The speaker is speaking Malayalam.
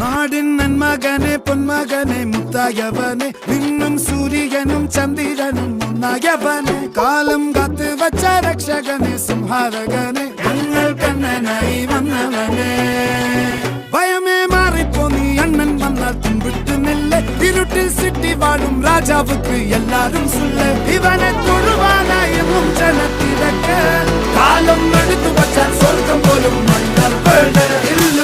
നാടിൻ നന്മകനെ പൊന്മകനെ മുത്തായവനെ നിന്നും സൂര്യനും ചന്ദ്രനും ഒന്നായവനെ കാലം കാത്ത് വച്ച രക്ഷകനെ സംഹാരകനെ ഞങ്ങൾ കണ്ണനായി വന്നവനെ ഭയമേ മാറിപ്പോ നീ അണ്ണൻ വന്നാൽ തുമ്പിട്ട് നെല്ല് ഇരുട്ടിൽ സിറ്റി വാഴും രാജാവുക്ക് എല്ലാരും സുല്ല് ഇവനെ തൊഴുവാനായും ജനത്തിരക്ക് കാലം എടുത്തു വച്ചാൽ സ്വർഗം പോലും മണ്ണർ വീട് ഇല്ല